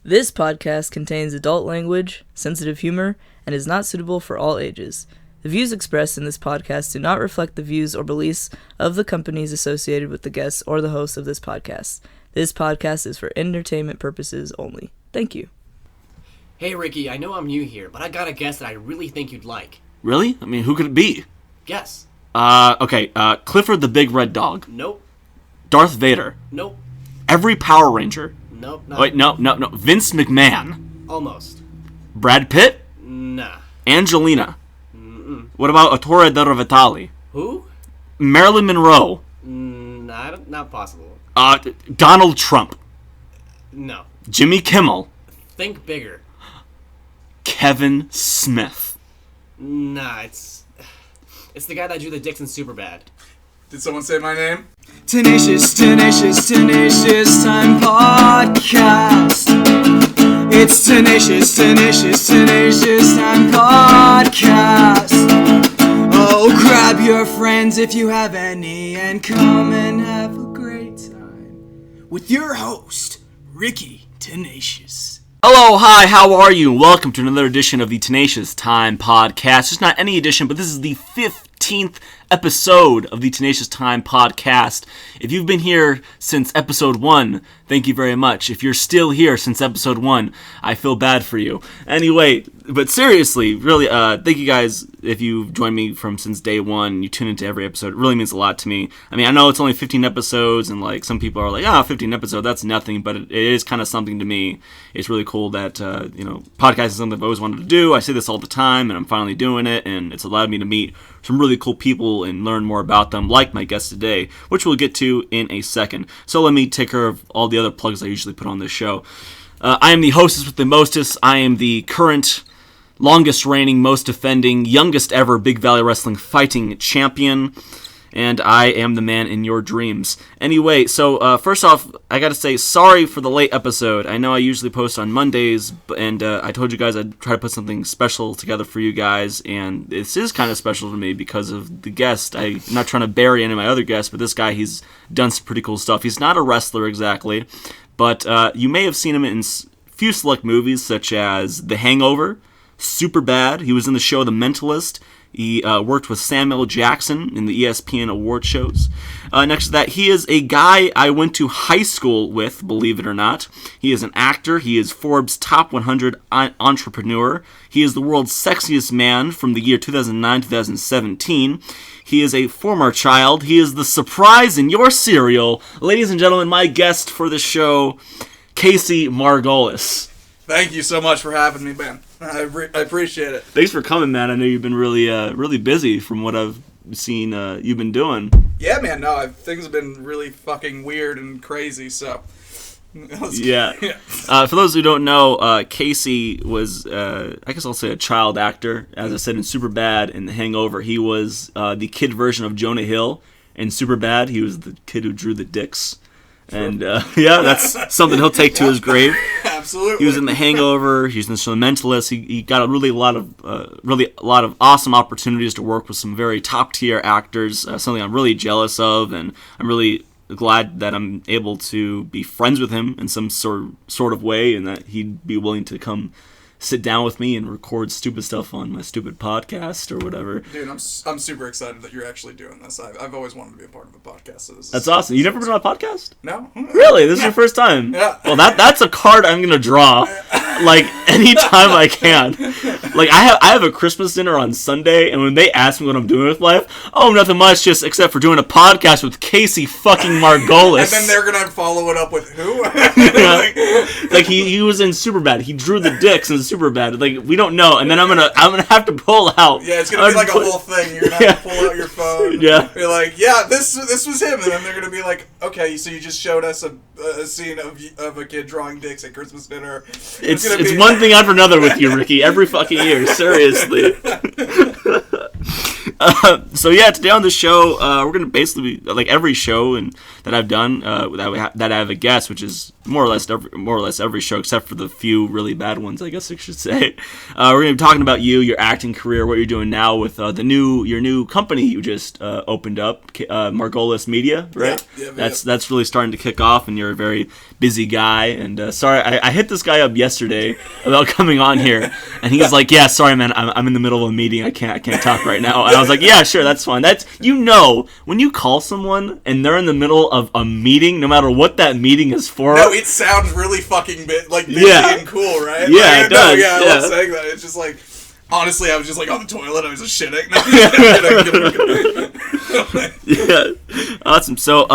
This podcast contains adult language, sensitive humor, and is not suitable for all ages. The views expressed in this podcast do not reflect the views or beliefs of the companies associated with the guests or the hosts of this podcast. This podcast is for entertainment purposes only. Thank you. Hey Ricky, I know I'm new here, but I got a guess that I really think you'd like. Really? I mean, who could it be? Guess. Okay, Clifford the Big Red Dog. Nope. Darth Vader. Nope. Every Power Ranger. Nope. Not Wait, no. Vince McMahon. Almost. Brad Pitt? Nah. Angelina. Mm-mm. What about Ettore Della Vitale? Who? Marilyn Monroe. Nah, not possible. Donald Trump. No. Jimmy Kimmel. Think bigger. Kevin Smith. Nah, it's the guy that drew the dicks in Superbad. Did someone say my name? Tenacious Time Podcast. It's Tenacious Time Podcast. Oh, grab your friends if you have any and come and have a great time with your host, Ricky Tenacious. Hello, hi, how are you? Welcome to another edition of the Tenacious Time Podcast. It's not any edition, but this is the 15th episode of the Tenacious Time Podcast. If you've been here since episode 1, thank you very much. If you're still here since episode 1, I feel bad for you. Anyway, but seriously, really, thank you guys if you've joined me since day one. You tune into every episode. It really means a lot to me. I mean, I know it's only 15 episodes, and like some people are like, 15 episodes, that's nothing, but it is kind of something to me. It's really cool that, podcast is something I've always wanted to do. I say this all the time, and I'm finally doing it, and it's allowed me to meet some really cool people and learn more about them, like my guest today, which we'll get to in a second. So let me take care of all the other plugs I usually put on this show. I am the hostess with the mostest. I am the current longest reigning, most defending, youngest ever Big Valley Wrestling fighting champion, and I am the man in your dreams. Anyway, so first off, I gotta say sorry for the late episode. I know I usually post on Mondays, and I told you guys I'd try to put something special together for you guys, and this is kind of special to me because of the guest. I'm not trying to bury any of my other guests, but this guy, he's done some pretty cool stuff. He's not a wrestler exactly, but you may have seen him in a few select movies such as The Hangover, Superbad. He was in the show The Mentalist. He worked with Samuel Jackson in the ESPN award shows. Next to that, he is a guy I went to high school with, believe it or not. He is an actor. He is Forbes' top 100 entrepreneur. He is the world's sexiest man from the year 2009-2017. He is a former child. He is the surprise in your cereal. Ladies and gentlemen, my guest for the show, Casey Margolis. Thank you so much for having me, man. I appreciate it. Thanks for coming, man. I know you've been really busy from what I've seen you've been doing. Yeah, man. No, things have been really fucking weird and crazy, so... Yeah. For those who don't know, Casey was, I guess I'll say a child actor. As I said, in Superbad and The Hangover, he was the kid version of Jonah Hill. In Superbad, he was the kid who drew the dicks. And that's something he'll take to his grave. Absolutely. He was in The Hangover. He was in The Mentalist. He got a lot of awesome opportunities to work with some very top tier actors. Something I'm really jealous of, and I'm really glad that I'm able to be friends with him in some sort of way, and that he'd be willing to come sit down with me and record stupid stuff on my stupid podcast or whatever. Dude, I'm super excited that you're actually doing this. I've always wanted to be a part of a podcast. So that's awesome. You never been on a podcast? No. Really? This is your first time? Yeah. Well, that's a card I'm gonna draw, like anytime I can. Like I have a Christmas dinner on Sunday, and when they ask me what I'm doing with life, oh, nothing much, just except for doing a podcast with Casey fucking Margolis. And then they're gonna follow it up with who? Like he was in Superbad. He drew the dicks in Superbad. Like we don't know, and then I'm gonna have to pull out. Yeah, it's gonna be like a whole thing. You're gonna have to pull out your phone. Yeah. You're like, yeah, this was him, and then they're gonna be like, okay, so you just showed us a scene of a kid drawing dicks at Christmas dinner. It's one thing after another with you, Ricky. Every fucking year, seriously. So yeah, today on the show, we're gonna basically like every show that I've done that I have a guest, which is more or less every show, except for the few really bad ones, I guess I should say. We're going to be talking about your acting career, what you're doing now with your new company you just opened up, Margolis Media, right? Yeah, that's really starting to kick off, and you're a very busy guy. And sorry, I hit this guy up yesterday about coming on here, and he was like, "Yeah, sorry, man, I'm in the middle of a meeting. I can't talk right now." And I was like, "Yeah, sure, that's fine." That's when you call someone and they're in the middle of a meeting, no matter what that meeting is for. No, it sounds really fucking busy and cool, right? Yeah, like, it does. I love saying that. It's just like, honestly, I was just like on the toilet. I was just shitting. Yeah, awesome. So,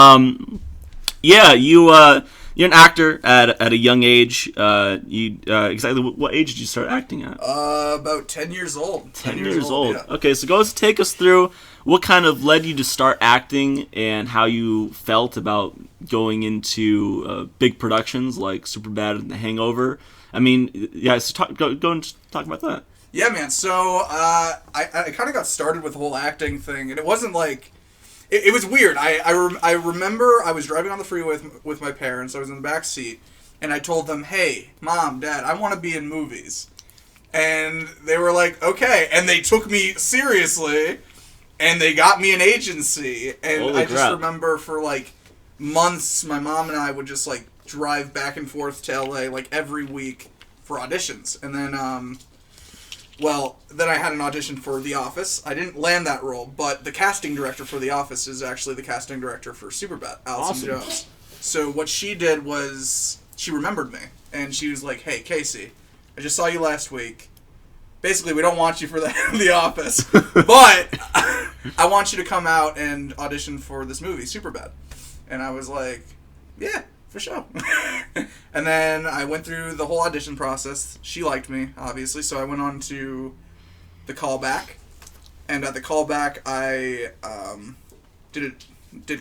you're an actor at a young age. Exactly what age did you start acting at? About 10 years old. 10 years old. Yeah. Okay, so take us through what kind of led you to start acting and how you felt about going into big productions like Superbad and The Hangover. I mean, yeah, so go and talk about that. Yeah, man. So I kind of got started with the whole acting thing, and it wasn't like... It was weird. I remember I was driving on the freeway with my parents. I was in the back seat, and I told them, "Hey, Mom, Dad, I want to be in movies." And they were like, "Okay." And they took me seriously, and they got me an agency. And Holy I just crap. remember for, like, months, my mom and I would just, like, drive back and forth to LA, like, every week for auditions. And then, then I had an audition for The Office. I didn't land that role, but the casting director for The Office is actually the casting director for Superbad, Allison Awesome. Jones. So what she did was, she remembered me, and she was like, "Hey, Casey, I just saw you last week. Basically, we don't want you for The Office, but I want you to come out and audition for this movie, Superbad." And I was like, "Yeah, for sure." And then I went through the whole audition process. She liked me, obviously, so I went on to the callback. And at the callback, I did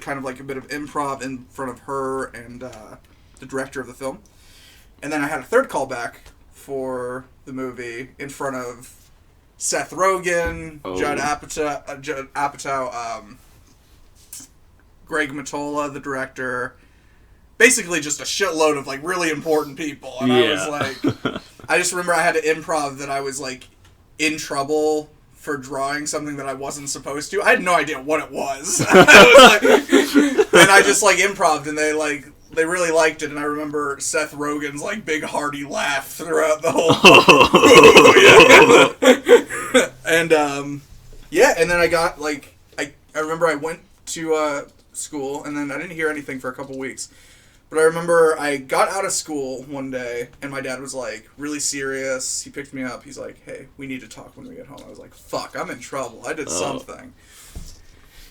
kind of like a bit of improv in front of her and the director of the film. And then I had a third callback for the movie in front of Seth Rogen, Judd Apatow, Greg Mottola, the director. Basically just a shitload of, like, really important people. And I was like... I just remember I had to improv that I was, like, in trouble for drawing something that I wasn't supposed to. I had no idea what it was. I was like... And I just, like, improv'd, and they really liked it. And I remember Seth Rogen's, like, big hearty laugh throughout the whole... And, and then I got, like... I remember I went to school, and then I didn't hear anything for a couple weeks. But I remember I got out of school one day, and my dad was, like, really serious. He picked me up. He's like, "Hey, we need to talk when we get home." I was like, "Fuck, I'm in trouble. I did something."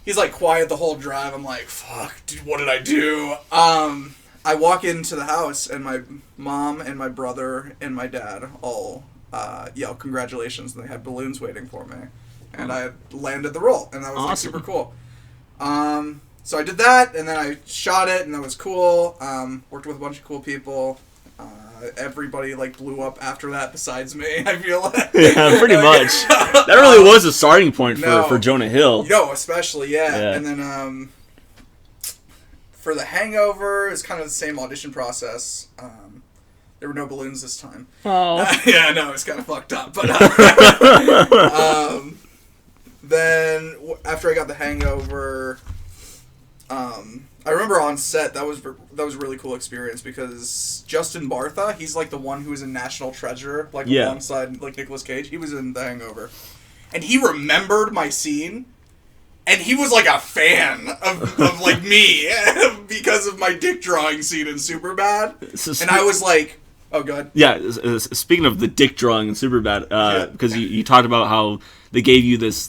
He's, like, quiet the whole drive. I'm like, "Fuck, dude, what did I do?" I walk into the house, and my mom and my brother and my dad all yell congratulations, and they had balloons waiting for me. And I landed the role, and that was, like, super cool. So I did that, and then I shot it, and that was cool. Worked with a bunch of cool people. Everybody, like, blew up after that besides me, I feel like. Yeah, pretty much. That really was a starting point for Jonah Hill. Especially, yeah. And then for The Hangover, it's kind of the same audition process. There were no balloons this time. Oh. Yeah, no, it's kind of fucked up. But then, after I got The Hangover... I remember on set that was a really cool experience because Justin Bartha, he's like the one who was in National Treasure, like alongside like Nicolas Cage. He was in The Hangover, and he remembered my scene, and he was like a fan of like me because of my dick drawing scene in Superbad, and I was like, "Oh, God." Yeah. Speaking of the dick drawing in Superbad, because you talked about how they gave you this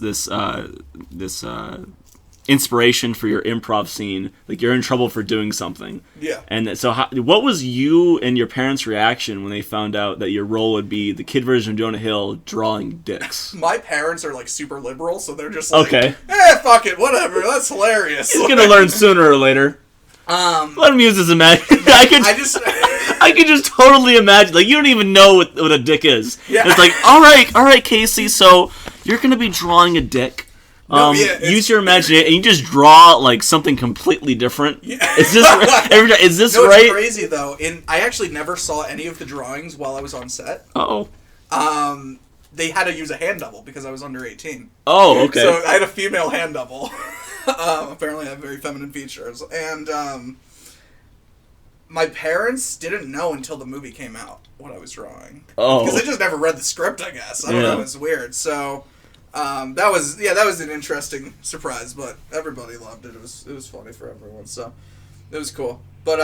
inspiration for your improv scene, like you're in trouble for doing something. Yeah. And so what was you and your parents' reaction when they found out that your role would be the kid version of Jonah Hill drawing dicks? My parents are like super liberal, so they're just like, okay, fuck it, whatever, that's hilarious. He's gonna learn sooner or later. Let him use his imagination. I could just totally imagine, like, you don't even know what a dick is. Yeah. It's like, all right, Casey, so you're gonna be drawing a dick. Use your imagination, and you just draw like something completely different. Yeah. Is this no, right? It's crazy though. I actually never saw any of the drawings while I was on set. Oh. They had to use a hand double because I was under 18. Oh, okay. So I had a female hand double. Apparently, I have very feminine features, and my parents didn't know until the movie came out what I was drawing. Oh. Because they just never read the script, I guess. I don't know. It's weird. So. That was an interesting surprise, but everybody loved it. It was funny for everyone, so it was cool. But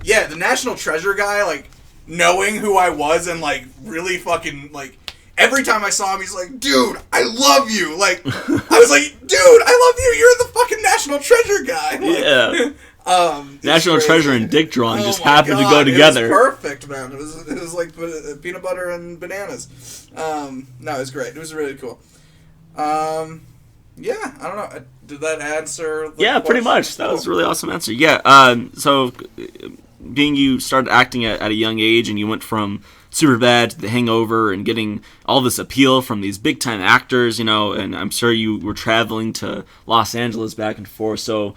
the National Treasure guy, like knowing who I was and like really fucking like every time I saw him, he's like, "Dude, I love you." Like I was like, "Dude, I love you. You're the fucking National Treasure guy." Like, yeah. National Treasure and dick drawing just happened to go God, together. It was perfect, man. It was like peanut butter and bananas. No, it was great. It was really cool. Yeah, I don't know. Did that answer? Yeah, pretty much. That was a really awesome answer. Yeah. So, being you started acting at a young age, and you went from Superbad to The Hangover, and getting all this appeal from these big time actors, and I'm sure you were traveling to Los Angeles back and forth. So,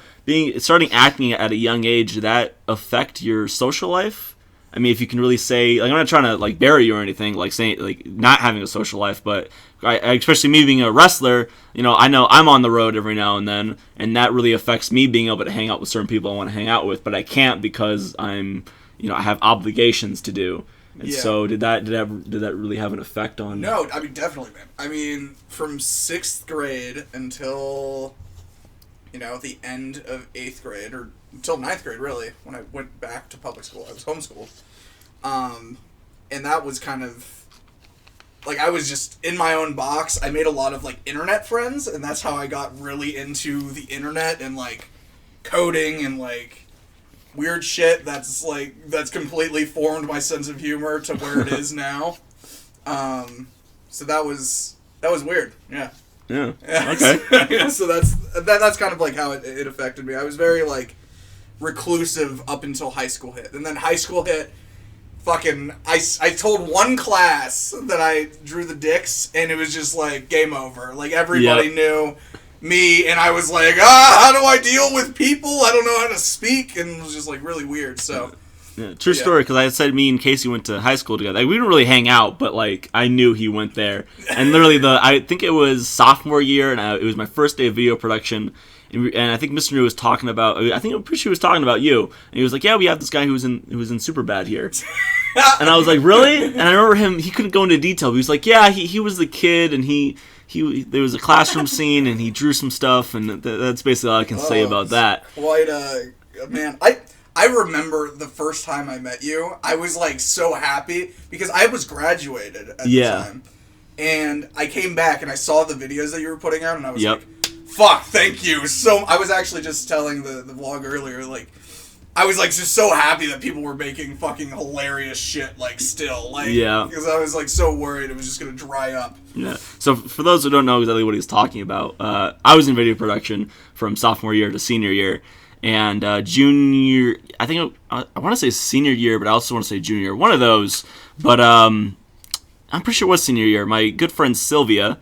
starting acting at a young age, did that affect your social life? I mean, if you can really say, like, I'm not trying to like bury you or anything, like saying like not having a social life, but especially me being a wrestler, I know I'm on the road every now and then, and that really affects me being able to hang out with certain people I want to hang out with, but I can't because I have obligations to do. And so did that really have an effect on? No, I mean definitely, man. I mean, from 6th grade until the end of 8th grade or until 9th grade, really, when I went back to public school. I was homeschooled. And that was kind of, like, I was just in my own box. I made a lot of, like, internet friends, and that's how I got really into the internet and, like, coding and, like, weird shit that's completely formed my sense of humor to where it is now. So that was weird, yeah. Yeah. Okay. So that's kind of, like, how it affected me. I was very, like, reclusive up until high school hit. And then high school hit, I told one class that I drew the dicks, and it was just like game over. Like everybody knew me, and I was like, how do I deal with people? I don't know how to speak, and it was just like really weird. So true story, because I said me and Casey went to high school together. Like, we didn't really hang out, but like I knew he went there. And literally I think it was sophomore year, and it was my first day of video production. And I think Mr. New was talking about. I'm pretty sure he was talking about you. And he was like, "Yeah, we have this guy who was in Superbad here." And I was like, "Really?" And I remember him. He couldn't go into detail. But he was like, "Yeah, he was the kid, and he there was a classroom scene, and he drew some stuff, and that's basically all I can say about that." Quite man. I remember the first time I met you. I was like so happy because I was graduated at the time, and I came back and I saw the videos that you were putting out, and I was like, fuck, thank you. So I was actually just telling the vlog earlier, like, I was like just so happy that people were making fucking hilarious shit, like, still, like, because I was like so worried it was just gonna dry up. Yeah. So for those who don't know exactly what he's talking about, I was in video production from sophomore year to senior year, and junior, I think I want to say senior year, but I also want to say junior year, one of those. But I'm pretty sure it was senior year. My good friend Sylvia,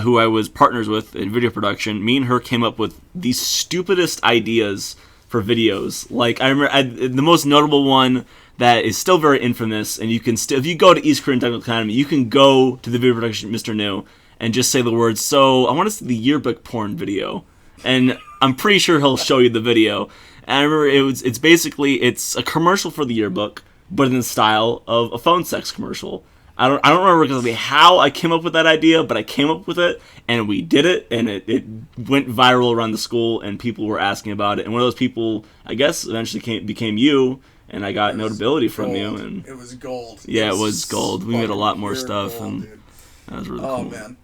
who I was partners with in video production, me and her came up with the stupidest ideas for videos. Like, I remember the most notable one that is still very infamous, and you can if you go to East Korean Technical Academy, you can go to the video production Mr. New and just say the words, "So I want to see the yearbook porn video," and I'm pretty sure he'll show you the video. And I remember it's basically a commercial for the yearbook, but in the style of a phone sex commercial. I don't remember exactly how I came up with that idea, but I came up with it, and we did it, and it went viral around the school, and people were asking about it. And one of those people, I guess, eventually became you, and I got notability from you. And it was gold. Yeah, it was gold. We made a lot more stuff, gold, and dude. that was really cool. Oh, man.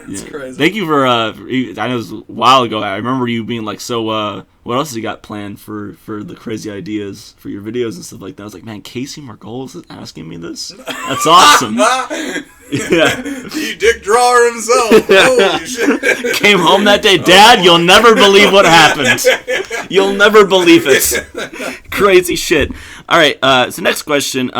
It's crazy. Thank you for, I know it was a while ago. I remember you being like, "So, what else have you got planned for the crazy ideas for your videos and stuff like that?" I was like, "Man, Casey Margolis is asking me this? That's awesome." Yeah. You dick drawer himself. Holy shit. Came home that day, "Dad, you'll never believe what happened. You'll never believe it." Crazy shit. All right, so next question.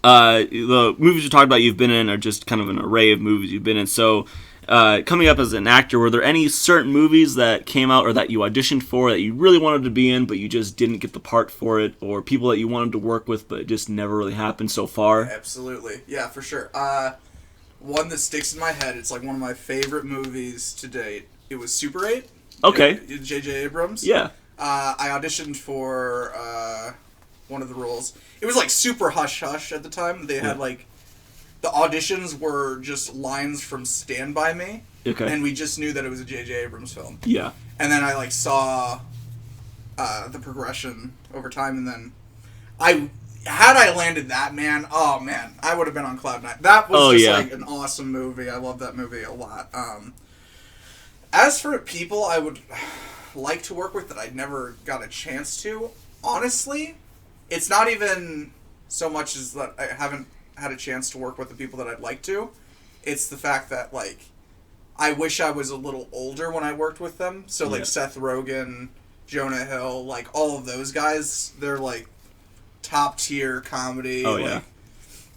The movies you talked about you've been in are just kind of an array of movies you've been in. So coming up as an actor, were there any certain movies that came out or that you auditioned for that you really wanted to be in, but you just didn't get the part for it, or people that you wanted to work with, but it just never really happened so far? Absolutely. Yeah, for sure. One that sticks in my head, it's like one of my favorite movies to date. It was Super 8. Okay. J.J. Abrams. Yeah. I auditioned for one of the roles. It was like super hush-hush at the time. They had like... The auditions were just lines from Stand By Me. Okay. And we just knew that it was a J.J. Abrams film. Yeah. And then I like saw the progression over time, and then had I landed that, man, oh man, I would have been on cloud nine. That was like an awesome movie. I love that movie a lot. As for people I would like to work with that I never got a chance to, honestly, it's not even so much as that I haven't had a chance to work with the people that I'd like to. It's the fact that, like, I wish I was a little older when I worked with them. So, like, Seth Rogen, Jonah Hill, like, all of those guys, they're, like, top-tier comedy. Oh, like, yeah.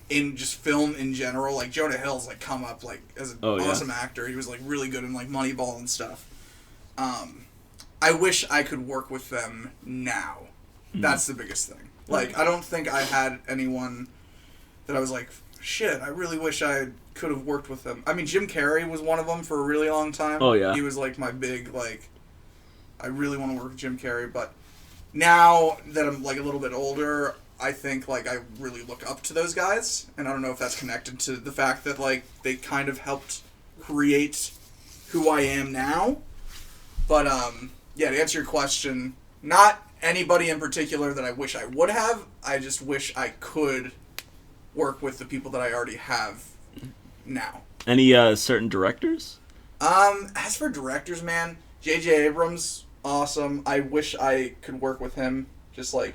In just film in general. Like, Jonah Hill's, like, come up, like, as an awesome actor. He was, like, really good in, like, Moneyball and stuff. I wish I could work with them now. That's the biggest thing. Like, I don't think I had anyone that I was like, shit, I really wish I could have worked with them. I mean, Jim Carrey was one of them for a really long time. Oh, yeah. He was, like, my big, like, I really want to work with Jim Carrey. But now that I'm, like, a little bit older, I think, like, I really look up to those guys. And I don't know if that's connected to the fact that, like, they kind of helped create who I am now. But, yeah, to answer your question, not anybody in particular that I wish I would have. I just wish I could work with the people that I already have now. Any certain directors? As for directors, man, J.J. Abrams, awesome. I wish I could work with him. Just like,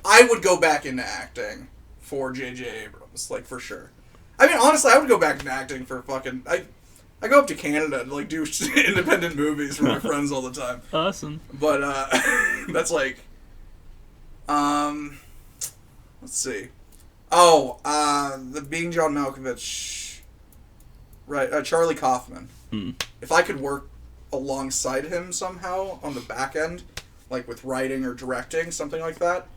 I would go back into acting for J.J. Abrams, like, for sure. I mean, honestly, I would go back into acting for fucking... I go up to Canada to, like, do independent movies for my friends all the time. Awesome. But, that's like... let's see. Oh, the Being John Malkovich... Right, Charlie Kaufman. If I could work alongside him somehow on the back end, like with writing or directing, something like that,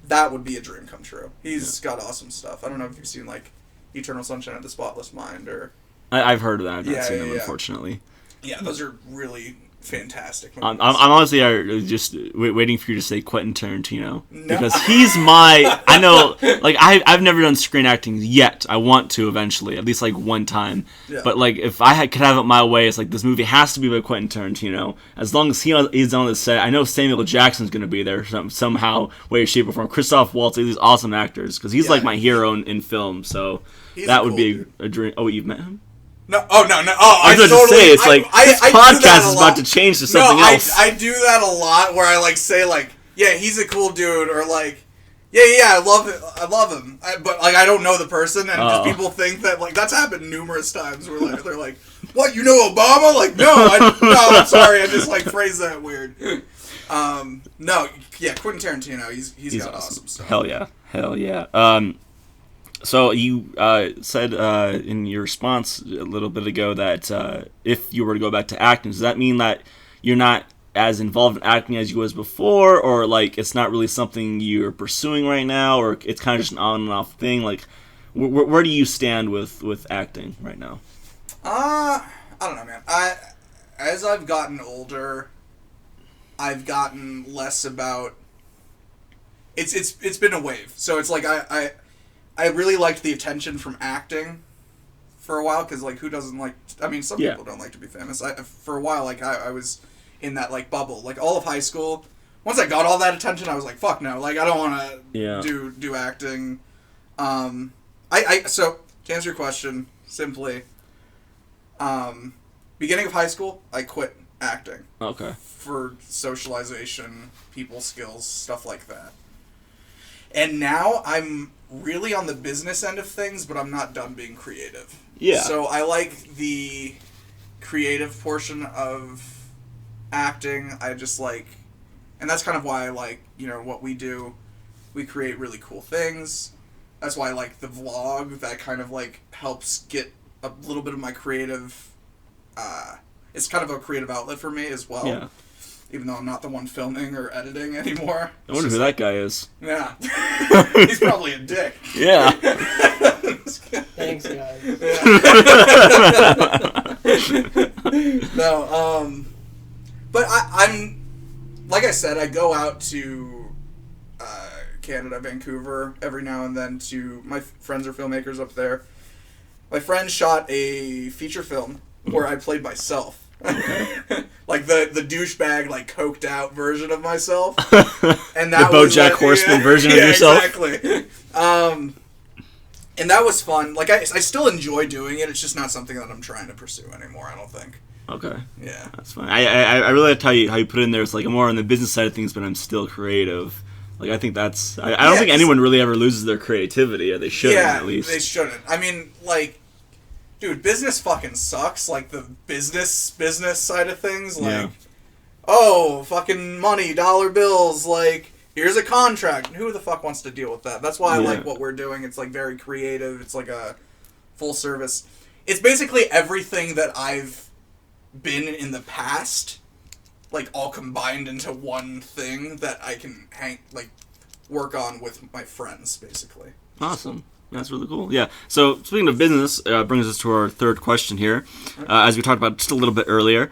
that would be a dream come true. He's got awesome stuff. I don't know if you've seen, like, Eternal Sunshine of the Spotless Mind, or... I've heard of that. I've not seen them, unfortunately. Yeah, those are really fantastic I'm movies. honestly just waiting for you to say Quentin Tarantino. No. Because he's my... I know, like, I've never done screen acting yet. I want to eventually, at least, like, one time. Yeah. But, like, if I could have it my way, it's like, this movie has to be by Quentin Tarantino. As long as he's on the set, I know Samuel Jackson's going to be there somehow, way, shape, or form. Christoph Waltz, these awesome actors. Because he's, like, my hero in film, so that would be a dream. Oh, you've met him? No, oh, no. I was about to say, it's like, this podcast is about to change to something else. I do that a lot, where I, like, say, like, yeah, he's a cool dude, or, like, yeah, I love him. But, like, I don't know the person, and just people think that, like, that's happened numerous times, where, like, they're like, what, you know Obama? Like, no, I'm sorry, I just, like, phrased that weird. No, yeah, Quentin Tarantino, he's got awesome stuff. Hell yeah. So you said in your response a little bit ago that if you were to go back to acting, does that mean that you're not as involved in acting as you was before, or like it's not really something you're pursuing right now, or it's kind of just an on and off thing? Like, where do you stand with acting right now? I don't know, man. As I've gotten older, I've gotten less about. It's been a wave, so it's like I really liked the attention from acting for a while, because, like, who doesn't like... I mean, some people don't like to be famous. For a while, like, I was in that, like, bubble. Like, all of high school, once I got all that attention, I was like, fuck no. Like, I don't want to do acting. So, to answer your question, simply, beginning of high school, I quit acting. Okay. For socialization, people skills, stuff like that. And now I'm really on the business end of things, but I'm not done being creative. Yeah. So I like the creative portion of acting. I just like, and that's kind of why I like, what we do. We create really cool things. That's why I like the vlog. That kind of like helps get a little bit of my creative it's kind of a creative outlet for me as well. Yeah. Even though I'm not the one filming or editing anymore. I wonder who that guy is. Yeah. He's probably a dick. Yeah. Thanks, guys. No, but I'm, like I said, I go out to Canada, Vancouver, every now and then my friends are filmmakers up there. My friend shot a feature film where I played myself. Like the douchebag, like coked out version of myself. And that the was BoJack Horseman version of yourself. Exactly. And that was fun. Like I still enjoy doing it. It's just not something that I'm trying to pursue anymore, I don't think. Okay. Yeah. That's fine. I really like how you put it in there. It's like I'm more on the business side of things, but I'm still creative. Like, I think that's... I don't think anyone really ever loses their creativity, or they shouldn't, at least. They shouldn't. I mean, like, dude, business fucking sucks. Like, the business side of things. Like, oh, fucking money, dollar bills, like, here's a contract. Who the fuck wants to deal with that? That's why I like what we're doing. It's, like, very creative. It's, like, a full service. It's basically everything that I've been in the past, like, all combined into one thing that I can work on with my friends, basically. Awesome. That's really cool. Yeah. So, speaking of business, brings us to our third question here. As we talked about just a little bit earlier,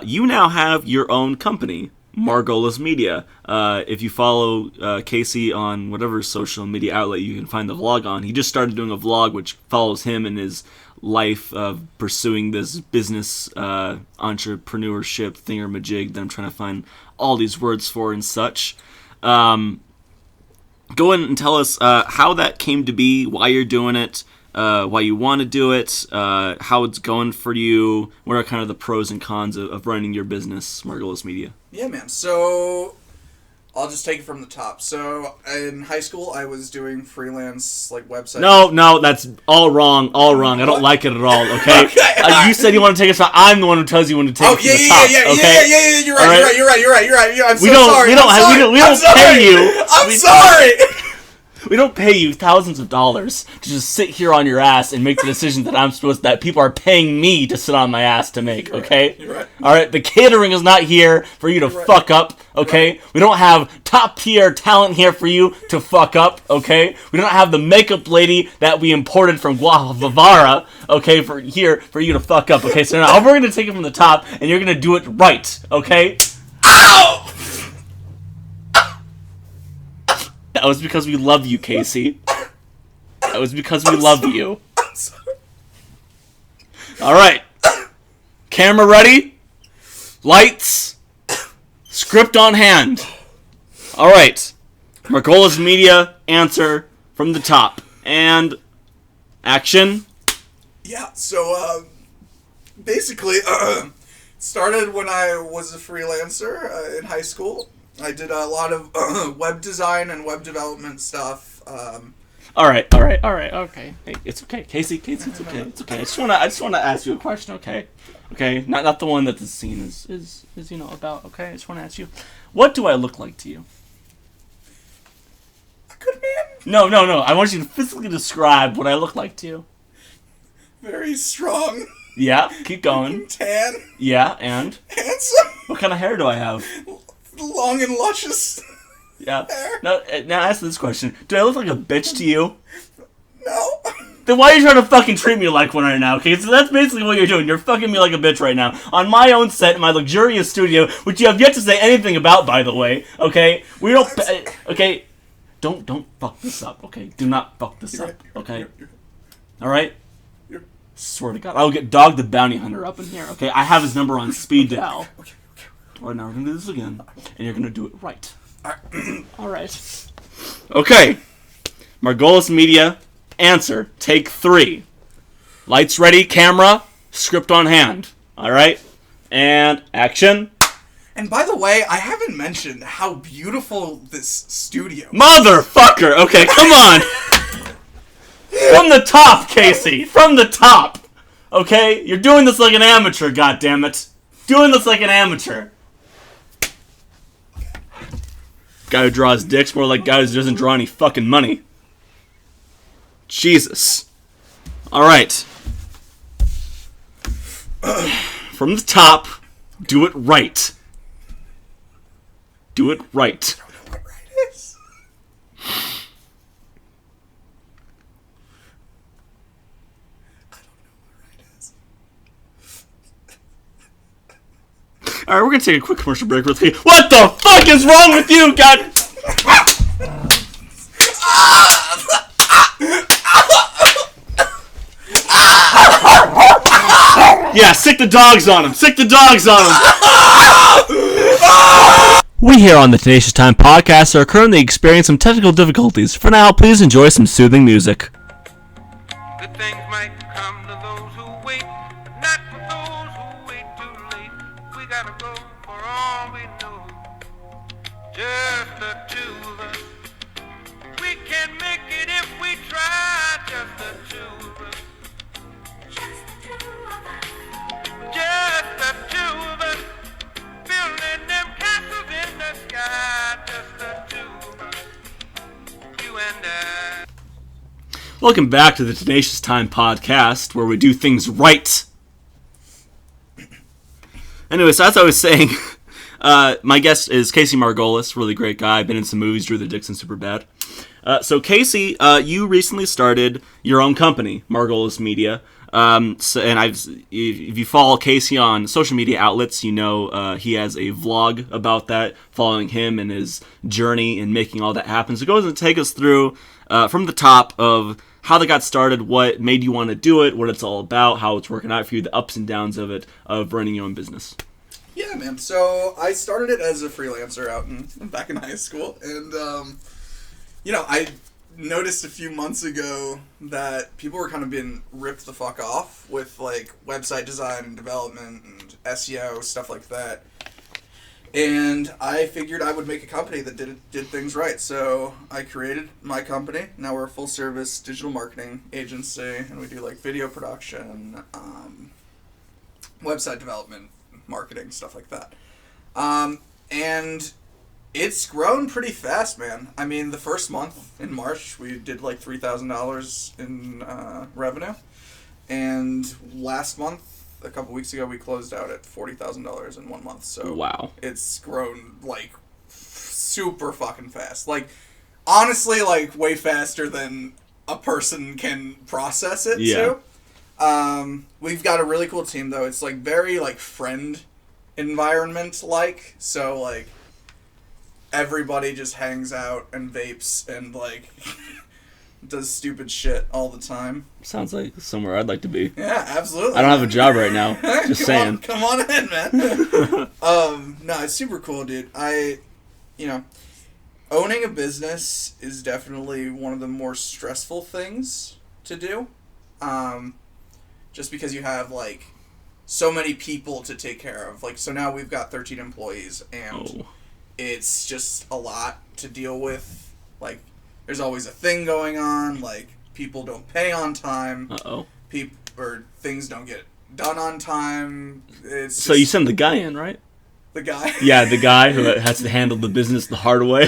you now have your own company, Margolis Media. If you follow Casey on whatever social media outlet you can find the vlog on, he just started doing a vlog which follows him and his life of pursuing this business entrepreneurship thingamajig that I'm trying to find all these words for and such. Go in and tell us how that came to be, why you're doing it, why you want to do it, how it's going for you, what are kind of the pros and cons of running your business, Margolis Media. Yeah, man. So I'll just take it from the top. So in high school, I was doing freelance websites. No, that's all wrong. I don't like it at all. Okay. You said you want to take it, so I'm the one who tells you when to take it from the top. Yeah. You're right. I'm so sorry. We don't pay you. I'm sorry. We don't pay you thousands of dollars to just sit here on your ass and make the decisions that people are paying me to sit on my ass to make, okay? You're right. Alright, the catering is not here for you to fuck up, okay? Right. We don't have top tier talent here for you to fuck up, okay? We don't have the makeup lady that we imported from Guadalajara, okay, for you to fuck up, okay? So now we're gonna take it from the top and you're gonna do it right, okay? Ow! That was because we love you, Casey. That was because we love you. I'm sorry. Alright. Camera ready? Lights. Script on hand. Alright. Margolis Media, answer from the top. And action. Yeah, so basically, started when I was a freelancer in high school. I did a lot of web design and web development stuff. All right, okay. Hey, it's okay, Casey, it's okay, it's okay. I just wanna ask you a question, okay? Okay, not the one that the scene is about. Okay, I just want to ask you, what do I look like to you? A good man. No. I want you to physically describe what I look like to you. Very strong. Yeah, keep going. Tan. Yeah, and Handsome. what kind of hair do I have? Long and luscious. Yeah. Hair. Now ask this question. Do I look like a bitch to you? No. Then why are you trying to fucking treat me like one right now? Okay, so that's basically what you're doing. You're fucking me like a bitch right now. On my own set in my luxurious studio, which you have yet to say anything about, by the way. Okay? We don't... Okay? Don't fuck this up, okay? Do not fuck this up, okay? Alright? Swear to God. I'll get Dog the Bounty Hunter up in here, okay? I have his number on speed dial. Alright, now we're gonna do this again. And you're gonna do it right. Alright. Okay. Margolis Media, answer. Take 3. Lights ready, camera, script on hand. Alright? And action. And by the way, I haven't mentioned how beautiful this studio is. Motherfucker! Okay, come on! From the top, Casey! From the top! Okay? You're doing this like an amateur, goddammit. Doing this like an amateur. Guy who draws dicks more like guy who doesn't draw any fucking money. Jesus. Alright. from the top. Do it right. Do it right. I don't know what right is. I don't know what right is. All right, we're gonna take a quick commercial break. What the fuck is wrong with you, God? Yeah, sick the dogs on him. Sick the dogs on him. We here on the Tenacious Time podcast are currently experiencing some technical difficulties. For now, please enjoy some soothing music. Good things might come to those who wait, but not for those who wait too late. We gotta go for all we know. Just the two of us. We can make it if we try. Just the two of us. Just the two of us. Building them castles in the sky. Just the two of us. You and I. Welcome back to the Tenacious Time podcast, where we do things right. Anyway, so as I was saying, my guest is Casey Margolis, really great guy. Been in some movies, drew the dicks in Superbad. So Casey, you recently started your own company, Margolis Media. If you follow Casey on social media outlets, you know he has a vlog about that, following him and his journey in making all that happen. So go ahead and take us through from the top of how that got started, what made you want to do it, what it's all about, how it's working out for you, the ups and downs of it, of running your own business. Yeah, man. So I started it as a freelancer back in high school, and I noticed a few months ago that people were kind of being ripped the fuck off with like website design and development and SEO, stuff like that. And I figured I would make a company that did things right. So I created my company. Now we're a full service digital marketing agency, and we do like video production, website development, marketing, stuff like that. And it's grown pretty fast, man. I mean, the first month in March, we did like $3,000 in revenue. And last month, a couple weeks ago, we closed out at $40,000 in 1 month. So Wow. It's grown like super fucking fast. Like, honestly, like way faster than a person can process it Yeah. too. We've got a really cool team though. It's like very like friend environment like. So like everybody just hangs out and vapes and like does stupid shit all the time. Sounds like somewhere I'd like to be. Yeah, absolutely. I don't have a job right now. Just saying. Come on in, man. No, it's super cool, dude. Owning a business is definitely one of the more stressful things to do. Just because you have like so many people to take care of. Like, so now we've got 13 employees and it's just a lot to deal with. Like, there's always a thing going on. Like, people don't pay on time. Or things don't get done on time. It's So you send the guy in, right? the guy. Yeah, the guy who has to handle the business the hard way.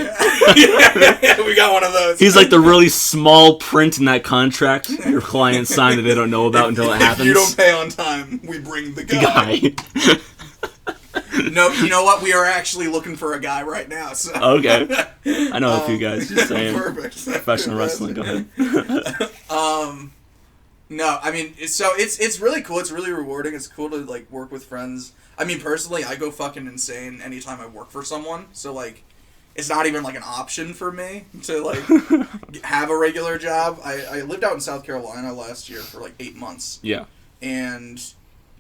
yeah, we got one of those. He's like the really small print in that contract your client signed that they don't know about until it happens. If you don't pay on time, we bring the guy. Guy. No, you know what? We are actually looking for a guy right now. So. Okay. I know a few guys. Just saying. Perfect. Professional wrestling. Go ahead. No, I mean, it's really cool. It's really rewarding. It's cool to like work with friends. I mean, personally, I go fucking insane anytime I work for someone. So like, it's not even like an option for me to like have a regular job. I lived out in South Carolina last year for like 8 months. Yeah. And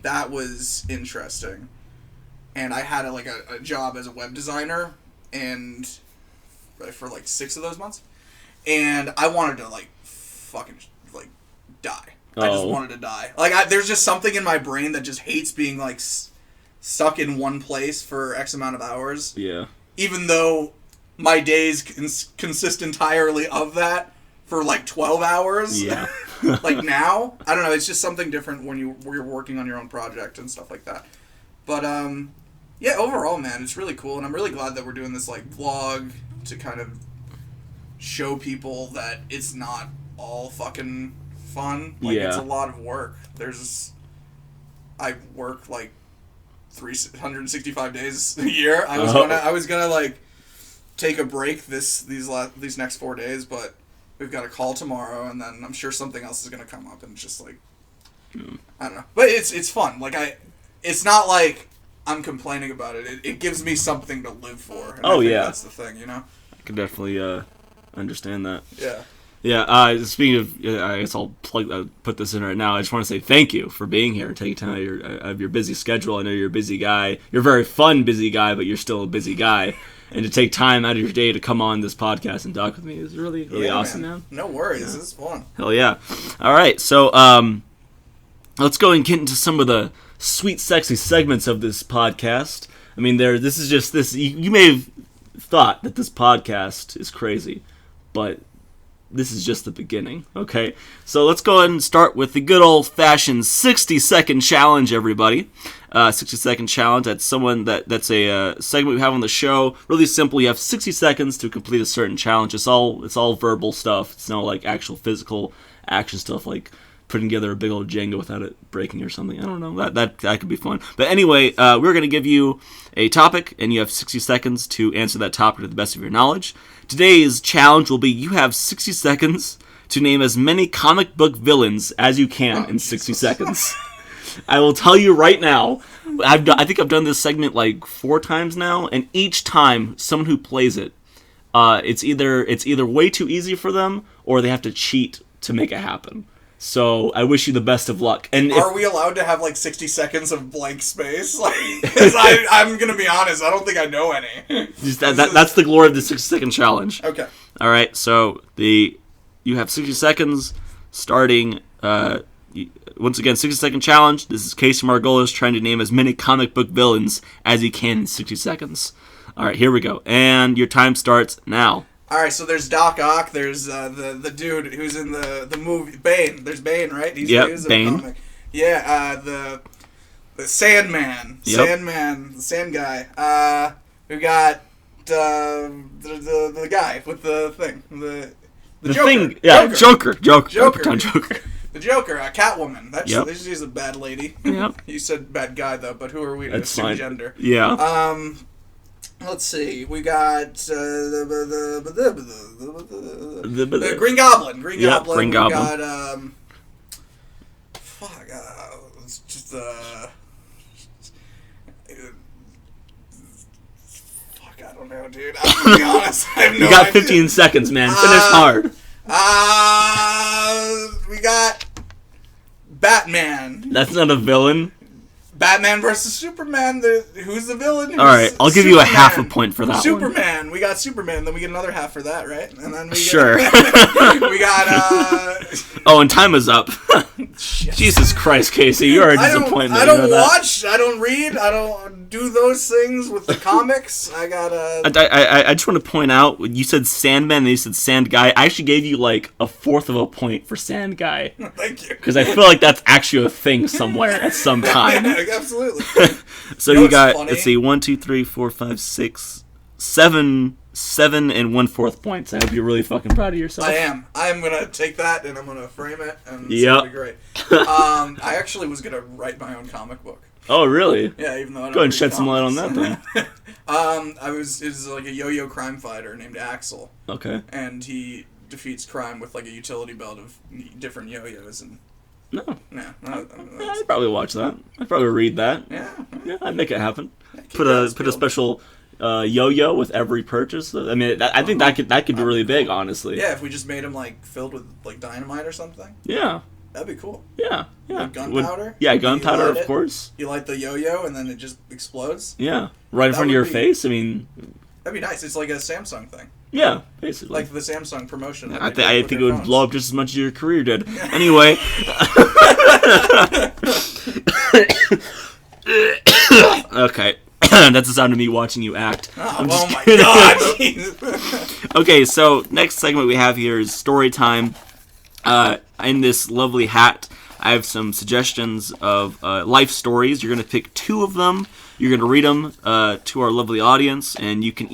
that was interesting. And I had a job as a web designer, and for like 6 of those months, and I wanted to like fucking like die. I just wanted to die. Like there's just something in my brain that just hates being like stuck in one place for X amount of hours. Yeah. Even though my days consist entirely of that for like 12 hours. Yeah. Like now, I don't know. It's just something different when you're working on your own project and stuff like that. But yeah, overall, man, it's really cool, and I'm really glad that we're doing this like vlog to kind of show people that it's not all fucking fun. Like, Yeah. It's a lot of work. I work like 365 days a year. I was gonna like take a break these next 4 days, but we've got a call tomorrow, and then I'm sure something else is gonna come up, and it's just like I don't know. But it's fun. Like it's not like I'm complaining about it. It gives me something to live for. And I think that's the thing, you know. I can definitely understand that. Yeah. Yeah, speaking of, I guess I'll put this in right now. I just want to say thank you for being here and taking time out of your busy schedule. I know you're a busy guy. You're a very fun, busy guy, but you're still a busy guy. And to take time out of your day to come on this podcast and talk with me is really, really awesome, man. No worries. This is fun. Hell yeah. All right, so let's go and get into some of the sweet, sexy segments of this podcast. I mean, this is just this. You may have thought that this podcast is crazy, but this is just the beginning, okay? So let's go ahead and start with the good old-fashioned 60-second challenge, everybody. 60-second challenge, that's that's a segment we have on the show. Really simple, you have 60 seconds to complete a certain challenge. It's all verbal stuff. It's no like actual physical action stuff like putting together a big old Jenga without it breaking or something. I don't know. That could be fun. But anyway, we're going to give you a topic, and you have 60 seconds to answer that topic to the best of your knowledge. Today's challenge will be you have 60 seconds to name as many comic book villains as you can in 60 seconds. I will tell you right now, I think I've done this segment like 4 times now, and each time someone who plays it, it's either way too easy for them or they have to cheat to make it happen. So I wish you the best of luck. And are we allowed to have like 60 seconds of blank space? Like, because I'm gonna be honest, I don't think I know any. That's the glory of the 60-second challenge. Okay. All right. So you have 60 seconds starting. Once again, 60-second challenge. This is Casey Margolis trying to name as many comic book villains as he can in 60 seconds. All right, here we go. And your time starts now. All right, so there's Doc Ock. There's the dude who's in the movie Bane. There's Bane, right? He's Bane. A comic. Yeah, the Sandman. Yep. Sandman, the Sand guy. We got the guy with the thing. The Joker. Thing. Yeah, Joker. Joker. The Joker, Catwoman. She's a bad lady. Yep. You said bad guy though, but who are we to That's assume fine. gender? Yeah. Let's see. We got the Green Goblin. Green Goblin. Green Goblin. We got it's just I don't know, dude. I'm gonna be honest. I have no you got idea. 15 seconds, man. Finish hard. We got Batman. That's not a villain. Batman versus Superman. Who's the villain? All right, I'll give you a half a point for that Superman. We got Superman. Then we get another half for that, right? And then we Sure. we got. Oh, and time is up. Jesus Christ, Casey, you are a disappointment. I don't watch. I don't read. I don't do those things with the comics. I just want to point out, you said Sandman and you said Sand Guy. I actually gave you like a fourth of a point for Sand Guy. Thank you. Because I feel like that's actually a thing somewhere at some time. Yeah, absolutely. So you got, let's see, 1, 2, 3, 4, 5, 6, 7 and 1/4 points. I hope you're really fucking proud of yourself. I am. I'm gonna take that and I'm gonna frame it, and it's gonna be great. I actually was gonna write my own comic book. Oh, really? Yeah, even though I don't go ahead and shed some light on that then. It was like a yo-yo crime fighter named Axel. Okay. And he defeats crime with like a utility belt of different yo-yos and. No. I'd probably watch that. I'd probably read that. Yeah, I'd make it happen. Put a special yo-yo with every purchase. I mean, I think that could be really big, honestly. Yeah, if we just made them like filled with like dynamite or something. Yeah. That'd be cool. Yeah. Like gunpowder. Gunpowder, of course. You light the yo-yo and then it just explodes. Yeah, right in front of your face. I mean, that'd be nice. It's like a Samsung thing. Yeah, basically. Like the Samsung promotion. I think it would blow up just as much as your career did. Anyway. Okay. That's the sound of me watching you act. Oh my god! Okay, so next segment we have here is story time. In this lovely hat, I have some suggestions of life stories. You're going to pick 2 of them. You're going to read them to our lovely audience, and you can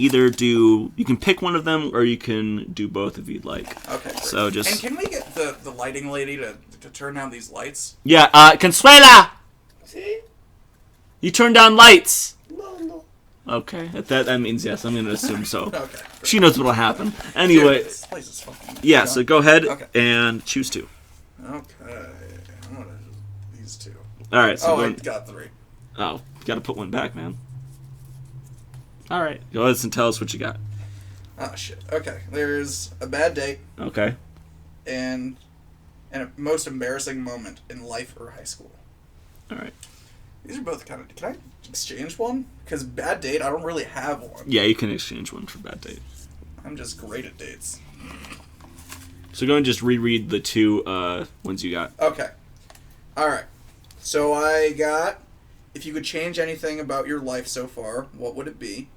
pick one of them, or you can do both if you'd like. Okay, great. So just... And can we get the lighting lady to turn down these lights? Yeah, Consuela! See? You turned down lights. Okay, that means yes. I'm going to assume so. Okay. She knows what'll happen. Anyway, Dude, this place is fucking... yeah, so go ahead Okay. and choose 2. Okay. I'm gonna do these 2. Alright, so I got 3. Oh, you gotta put one back, man. Alright, go ahead and tell us what you got. Oh, shit. Okay. There's a bad date Okay. and a most embarrassing moment in life or high school. Alright. These are both kind of... Can I exchange one? Because bad date, I don't really have one. Yeah, you can exchange one for bad date. I'm just great at dates. So go and just reread the 2 ones you got. Okay. Alright. So I got... If you could change anything about your life so far, what would it be?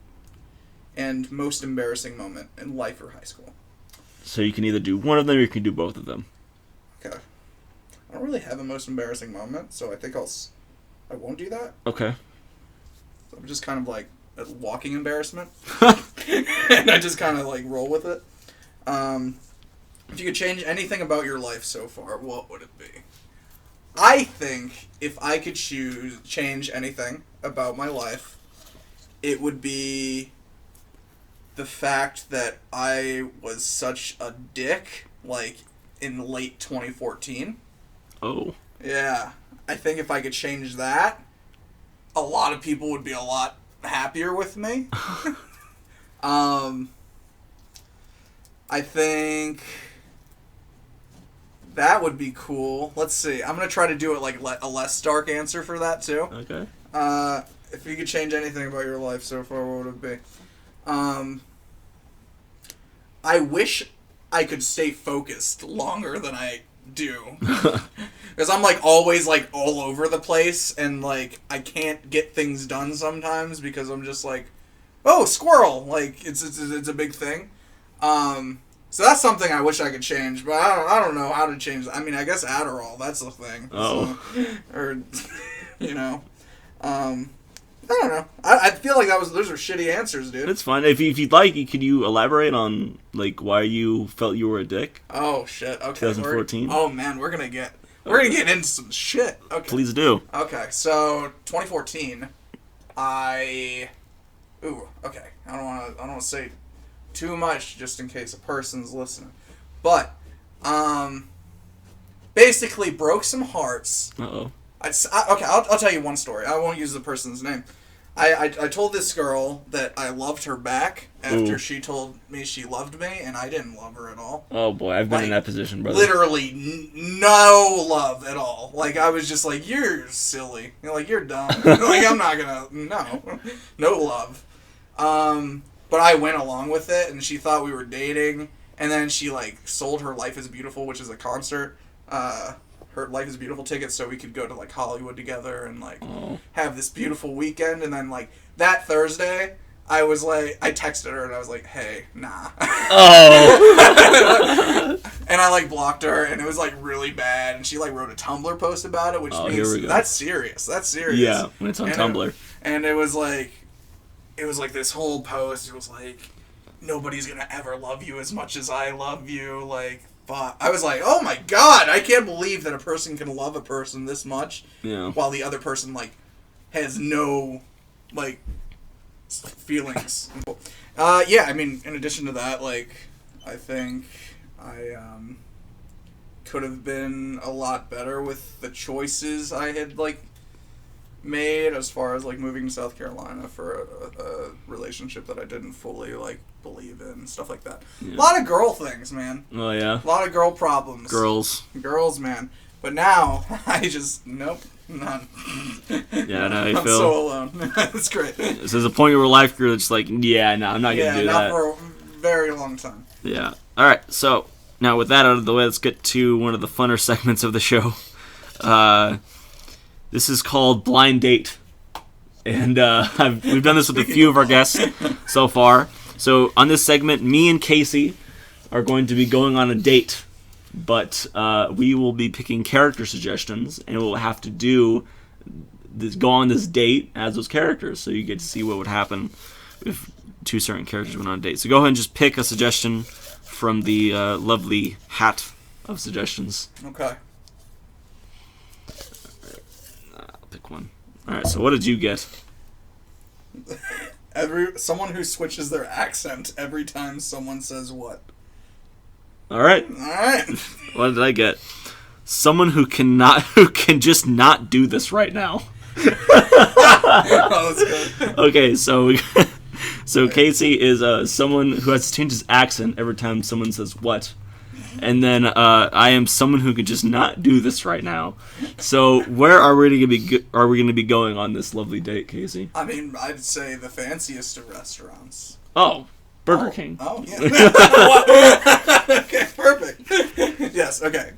And most embarrassing moment in life or high school. So you can either do one of them or you can do both of them. Okay. I don't really have a most embarrassing moment, so I think I won't do that. Okay. So I'm just kind of like a walking embarrassment. And I just kind of like roll with it. If you could change anything about your life so far, what would it be? I think if I could change anything about my life, it would be the fact that I was such a dick, like, in late 2014. Oh. Yeah. I think if I could change that, a lot of people would be a lot happier with me. I think that would be cool. Let's see. I'm going to try to do it like a less dark answer for that, too. Okay. If you could change anything about your life so far, what would it be? I wish I could stay focused longer than I do. Because I'm, like, always, like, all over the place, and, like, I can't get things done sometimes because I'm just like, oh, squirrel! Like, it's a big thing. So that's something I wish I could change, but I don't know how to change that. I mean, I guess Adderall, that's the thing. Oh. So, or, you know. I don't know. I feel like those are shitty answers, dude. It's fine. If you'd like, could you elaborate on, like, why you felt you were a dick? Oh, shit. Okay. 2014? Oh, man, we're gonna get into some shit. Okay. Please do. Okay, so 2014, okay. I don't want to say too much just in case a person's listening. But basically broke some hearts. Uh-oh. I'll tell you one story. I won't use the person's name. I told this girl that I loved her back after she told me she loved me, and I didn't love her at all. Oh, boy. I've been in that position, brother. Literally no love at all. Like, I was just like, you're silly. Like, you're dumb. Like, I'm not gonna... No love. But I went along with it, and she thought we were dating, and then she, like, sold her Life is Beautiful, which is a concert, her Life is Beautiful tickets so we could go to, like, Hollywood together and, like, have this beautiful weekend. And then, like, that Thursday, I texted her and I was like, hey, nah. Oh. And I, like, blocked her, and it was, like, really bad. And she, like, wrote a Tumblr post about it, which means here we go. that's serious. That's serious. Yeah, when it's on Tumblr. And it was, like, this whole post. It was, like, nobody's gonna ever love you as much as I love you. Like, fuck. I was like, oh my god, I can't believe that a person can love a person this much. Yeah. While the other person, like, has no, like, feelings. Yeah, I mean, in addition to that, like, I think I could have been a lot better with the choices I had, like, made as far as, like, moving to South Carolina for a relationship that I didn't fully, like, believe in, stuff like that. Yeah. A lot of girl things, man. Oh, yeah? A lot of girl problems. Girls, man. But now, I just, nope, none. Yeah, I know how you I'm feel. so alone. It's great. So there's a point in your life where it's like, yeah, no, I'm not going to do that. Yeah, not for a very long time. Yeah. All right, so now with that out of the way, let's get to one of the funner segments of the show. This is called Blind Date. And we've done this with a few of our guests so far. So on this segment, me and Casey are going to be going on a date. But we will be picking character suggestions, and we'll have to go on this date as those characters. So you get to see what would happen if two certain characters went on a date. So go ahead and just pick a suggestion from the lovely hat of suggestions. Okay. I'll pick one. All right. So what did you get? Someone who switches their accent every time someone says what. All right. All right. What did I get? Someone who can just not do this right now. Oh, that's good. Okay, so Casey is someone who has to change his accent every time someone says what. And then I am someone who could just not do this right now. So where are we going to be going on this lovely date, Casey? I mean, I'd say the fanciest of restaurants. Oh, Burger King. Oh, yeah. Okay, perfect. Yes, okay.